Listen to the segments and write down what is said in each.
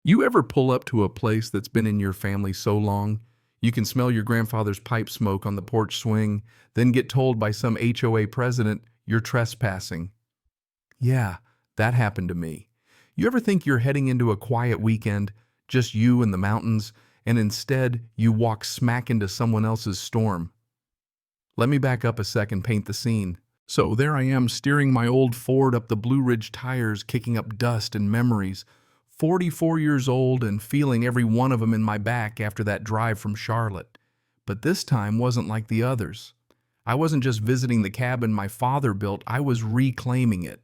You ever pull up to a place that's been in your family so long, you can smell your grandfather's pipe smoke on the porch swing, then get told by some HOA president you're trespassing? Yeah, that happened to me. You ever think you're heading into a quiet weekend, just you and the mountains, and instead you walk smack into someone else's storm? Let me back up a sec and paint the scene. So there I am steering my old Ford up the Blue Ridge tires, kicking up dust and memories. 44 years old and feeling every one of them in my back after that drive from Charlotte. But this time wasn't like the others. I wasn't just visiting the cabin my father built, I was reclaiming it.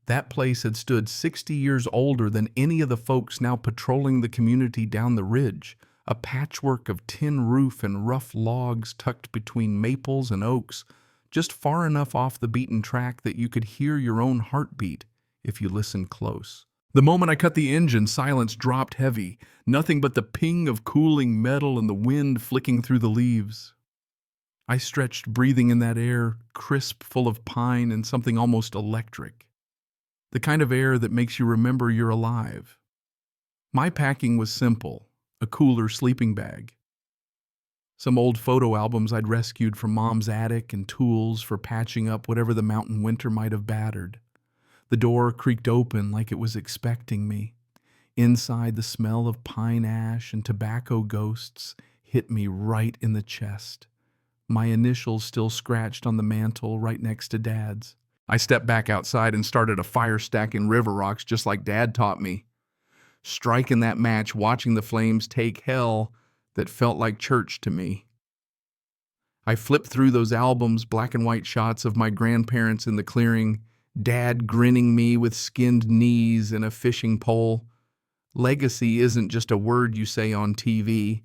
That place had stood 60 years older than any of the folks now patrolling the community down the ridge, a patchwork of tin roof and rough logs tucked between maples and oaks, just far enough off the beaten track that you could hear your own heartbeat if you listened close. The moment I cut the engine, silence dropped heavy, nothing but the ping of cooling metal and the wind flicking through the leaves. I stretched, breathing in that air, crisp, full of pine and something almost electric. The kind of air that makes you remember you're alive. My packing was simple, a cooler sleeping bag, some old photo albums I'd rescued from Mom's attic, and tools for patching up whatever the mountain winter might have battered. The door creaked open like it was expecting me. Inside, the smell of pine ash and tobacco ghosts hit me right in the chest. My initials still scratched on the mantle right next to Dad's. I stepped back outside and started a fire stack in river rocks just like Dad taught me. Striking that match, watching the flames take hell that felt like church to me. I flipped through those albums, black and white shots of my grandparents in the clearing, Dad grinning me with skinned knees and a fishing pole. Legacy isn't just a word you say on TV.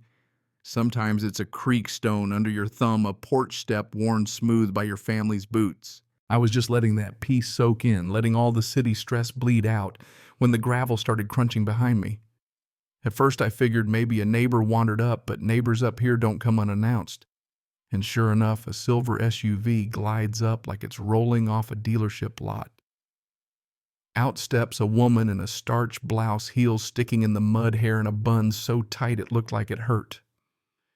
Sometimes it's a creak stone under your thumb, a porch step worn smooth by your family's boots. I was just letting that peace soak in, letting all the city stress bleed out, when the gravel started crunching behind me. At first I figured maybe a neighbor wandered up, but neighbors up here don't come unannounced. And sure enough, a silver SUV glides up like it's rolling off a dealership lot. Out steps a woman in a starched blouse, heels sticking in the mud, hair in a bun so tight it looked like it hurt.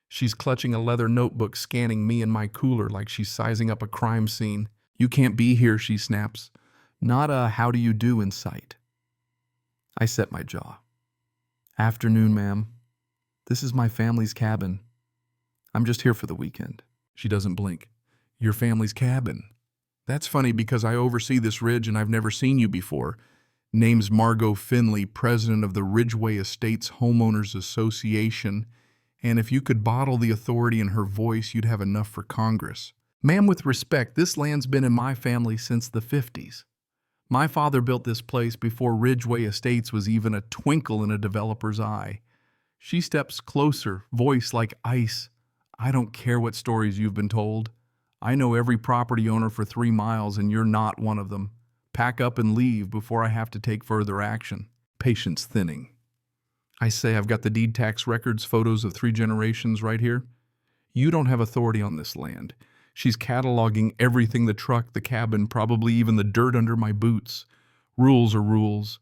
She's clutching a leather notebook, scanning me and my cooler like she's sizing up a crime scene. "You can't be here," she snaps. Not a "how do you do" in sight. I set my jaw. "Afternoon, ma'am. This is my family's cabin. I'm just here for the weekend." She doesn't blink. "Your family's cabin? That's funny because I oversee this ridge and I've never seen you before." Name's Margot Finley, president of the Ridgeway Estates Homeowners Association. And if you could bottle the authority in her voice, you'd have enough for Congress. "Ma'am, with respect, this land's been in my family since the 50s. My father built this place before Ridgeway Estates was even a twinkle in a developer's eye." She steps closer, voice like ice. "I don't care what stories you've been told. I know every property owner for 3 miles and you're not one of them. Pack up and leave before I have to take further action." Patience thinning. I say, "I've got the deed tax records, photos of 3 generations right here. You don't have authority on this land." She's cataloging everything, the truck, the cabin, probably even the dirt under my boots. Rules are rules.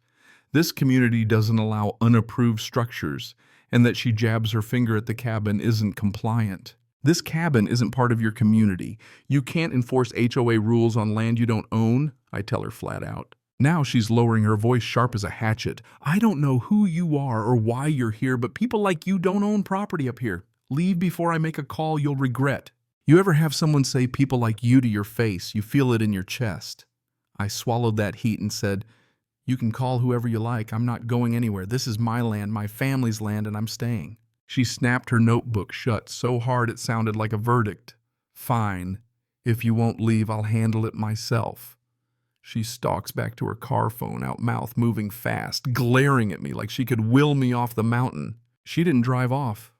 This community doesn't allow unapproved structures, and that she jabs her finger at the cabin isn't compliant. This cabin isn't part of your community. You can't enforce HOA rules on land you don't own, I tell her flat out. Now she's lowering her voice sharp as a hatchet. "I don't know who you are or why you're here, but people like you don't own property up here. Leave before I make a call you'll regret." You ever have someone say "people like you" to your face? You feel it in your chest. I swallowed that heat and said, "You can call whoever you like. I'm not going anywhere. This is my land, my family's land, and I'm staying." She snapped her notebook shut so hard it sounded like a verdict. "Fine. If you won't leave, I'll handle it myself." She stalks back to her car phone, out mouth moving fast, glaring at me like she could will me off the mountain. She didn't drive off.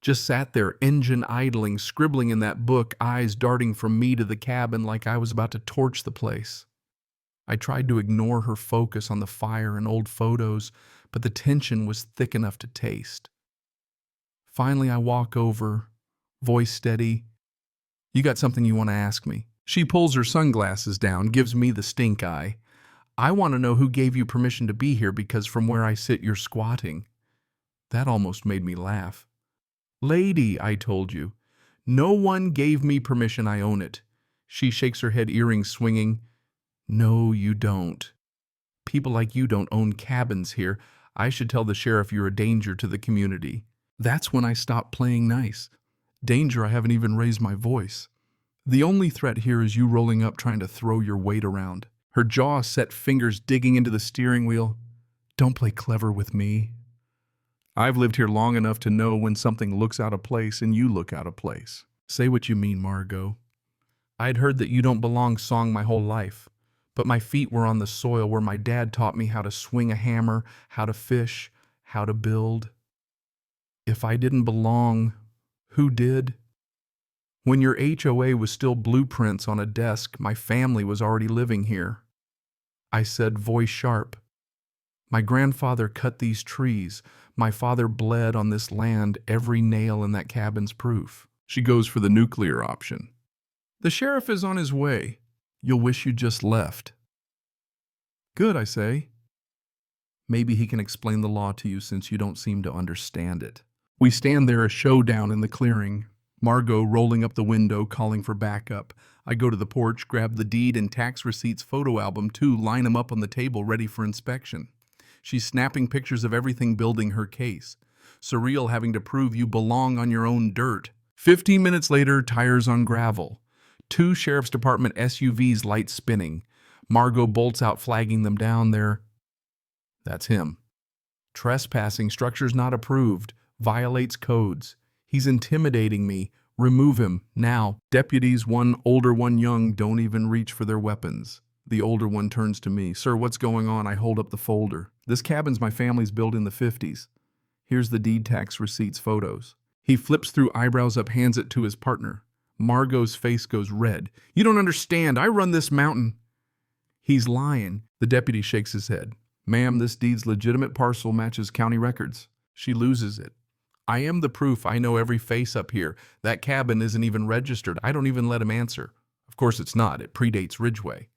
Just sat there, engine idling, scribbling in that book, eyes darting from me to the cabin like I was about to torch the place. I tried to ignore her focus on the fire and old photos, but the tension was thick enough to taste. Finally, I walk over, voice steady. "You got something you want to ask me?" She pulls her sunglasses down, gives me the stink eye. I want to know who gave you permission to be here because from where I sit, you're squatting. That almost made me laugh. Lady, I told you. No one gave me permission, I own it. She shakes her head, earrings swinging. No, you don't. People like you don't own cabins here. I should tell the sheriff you're a danger to the community. That's when I stopped playing nice. Danger, I haven't even raised my voice. The only threat here is you rolling up trying to throw your weight around. Her jaw set, fingers digging into the steering wheel. Don't play clever with me. I've lived here long enough to know when something looks out of place and you look out of place. Say what you mean, Margot. I'd heard that you don't belong song my whole life, but my feet were on the soil where my dad taught me how to swing a hammer, how to fish, how to build. If I didn't belong, who did? When your HOA was still blueprints on a desk, my family was already living here. I said, voice sharp. My grandfather cut these trees. My father bled on this land. Every nail in that cabin's proof. She goes for the nuclear option. The sheriff is on his way. You'll wish you just left. Good, I say. Maybe he can explain the law to you since you don't seem to understand it. We stand there, a showdown in the clearing. Margot rolling up the window, calling for backup. I go to the porch, grab the deed and tax receipts photo album too, line them up on the table ready for inspection. She's snapping pictures of everything building her case. Surreal having to prove you belong on your own dirt. 15 minutes later, tires on gravel. 2 Sheriff's Department SUVs, lights spinning. Margot bolts out, flagging them down there. That's him. Trespassing, structures not approved, violates codes. He's intimidating me. Remove him, now. Deputies, one older, one young, don't even reach for their weapons. The older one turns to me. Sir, what's going on? I hold up the folder. This cabin's my family's built in the 50s. Here's the deed tax receipts photos. He flips through, eyebrows up, hands it to his partner. Margot's face goes red. You don't understand. I run this mountain. He's lying. The deputy shakes his head. Ma'am, this deed's legitimate parcel matches county records. She loses it. I am the proof. I know every face up here. That cabin isn't even registered. I don't even let him answer. Of course it's not. It predates Ridgeway.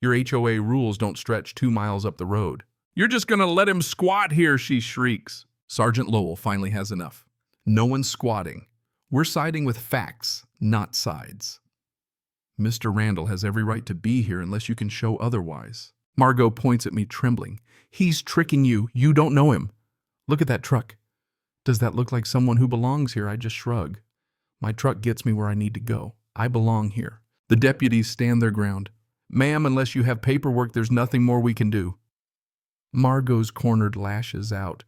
Your HOA rules don't stretch 2 miles up the road. You're just gonna let him squat here, she shrieks. Sergeant Lowell finally has enough. No one's squatting. We're siding with facts, not sides. Mr. Randall has every right to be here unless you can show otherwise. Margot points at me, trembling. He's tricking you. You don't know him. Look at that truck. Does that look like someone who belongs here? I just shrug. My truck gets me where I need to go. I belong here. The deputies stand their ground. Ma'am, unless you have paperwork, there's nothing more we can do. Margot's cornered lashes out.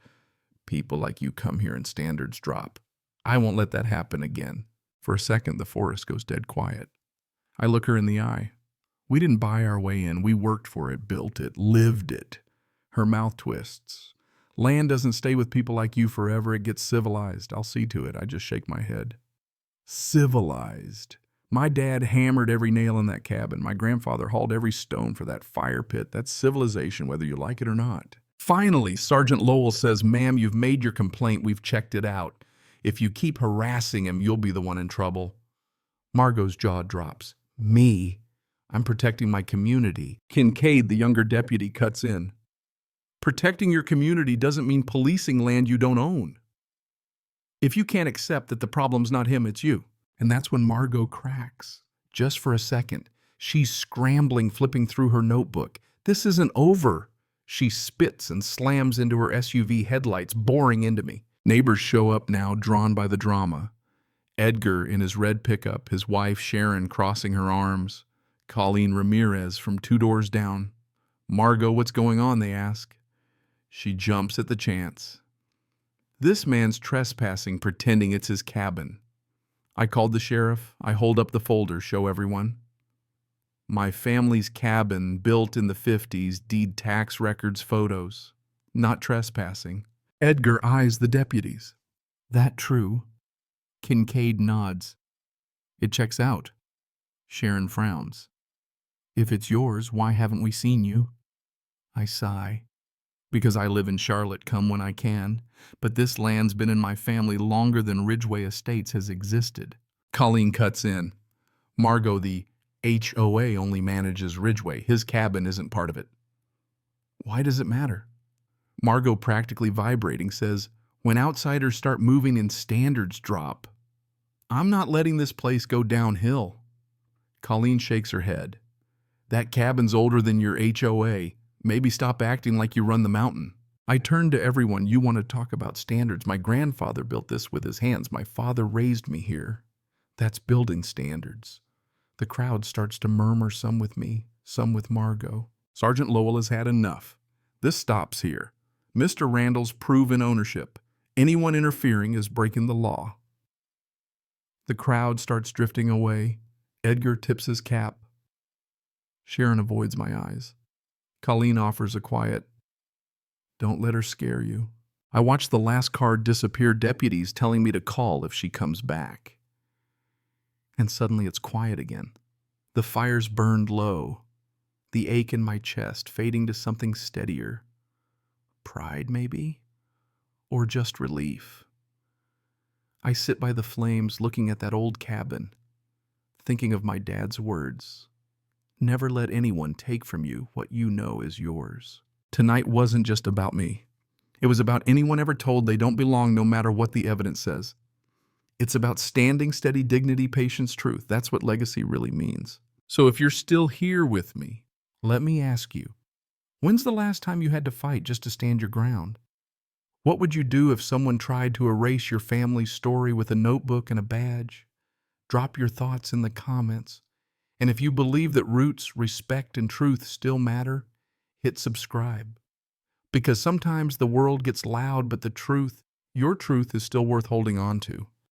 People like you come here and standards drop. I won't let that happen again. For a second, the forest goes dead quiet. I look her in the eye. We didn't buy our way in. We worked for it, built it, lived it. Her mouth twists. Land doesn't stay with people like you forever. It gets civilized. I'll see to it. I just shake my head. Civilized. My dad hammered every nail in that cabin. My grandfather hauled every stone for that fire pit. That's civilization, whether you like it or not. Finally, Sergeant Lowell says, Ma'am, you've made your complaint. We've checked it out. If you keep harassing him, you'll be the one in trouble. Margot's jaw drops. Me? I'm protecting my community. Kincaid, the younger deputy, cuts in. Protecting your community doesn't mean policing land you don't own. If you can't accept that the problem's not him, it's you. And that's when Margot cracks. Just for a second. She's scrambling, flipping through her notebook. This isn't over. She spits and slams into her SUV headlights, boring into me. Neighbors show up now, drawn by the drama. Edgar in his red pickup, his wife Sharon crossing her arms. Colleen Ramirez from 2 doors down. Margot, what's going on, they ask. She jumps at the chance. This man's trespassing, pretending it's his cabin. I called the sheriff. I hold up the folder, show everyone. My family's cabin, built in the 50s, deed tax records, photos. Not trespassing. Edgar eyes the deputies. That true? Kincaid nods. It checks out. Sharon frowns. If it's yours, why haven't we seen you? I sigh. Because I live in Charlotte, come when I can. But this land's been in my family longer than Ridgeway Estates has existed. Colleen cuts in. Margot, the HOA only manages Ridgeway. His cabin isn't part of it. Why does it matter? Margot, practically vibrating, says, when outsiders start moving and standards drop. I'm not letting this place go downhill. Colleen shakes her head. That cabin's older than your HOA. Maybe stop acting like you run the mountain. I turn to everyone. You want to talk about standards. My grandfather built this with his hands. My father raised me here. That's building standards. The crowd starts to murmur, some with me, some with Margot. Sergeant Lowell has had enough. This stops here. Mr. Randall's proven ownership. Anyone interfering is breaking the law. The crowd starts drifting away. Edgar tips his cap. Sharon avoids my eyes. Colleen offers a quiet, "Don't let her scare you." I watch the last car disappear, deputies telling me to call if she comes back. And suddenly it's quiet again. The fire's burned low. The ache in my chest fading to something steadier. Pride, maybe? Or just relief. I sit by the flames looking at that old cabin, thinking of my dad's words. Never let anyone take from you what you know is yours. Tonight wasn't just about me. It was about anyone ever told they don't belong no matter what the evidence says. It's about standing steady, dignity, patience, truth. That's what legacy really means. So if you're still here with me, let me ask you, when's the last time you had to fight just to stand your ground? What would you do if someone tried to erase your family's story with a notebook and a badge? Drop your thoughts in the comments. And if you believe that roots, respect, and truth still matter, hit subscribe. Because sometimes the world gets loud, but the truth, your truth, is still worth holding on to.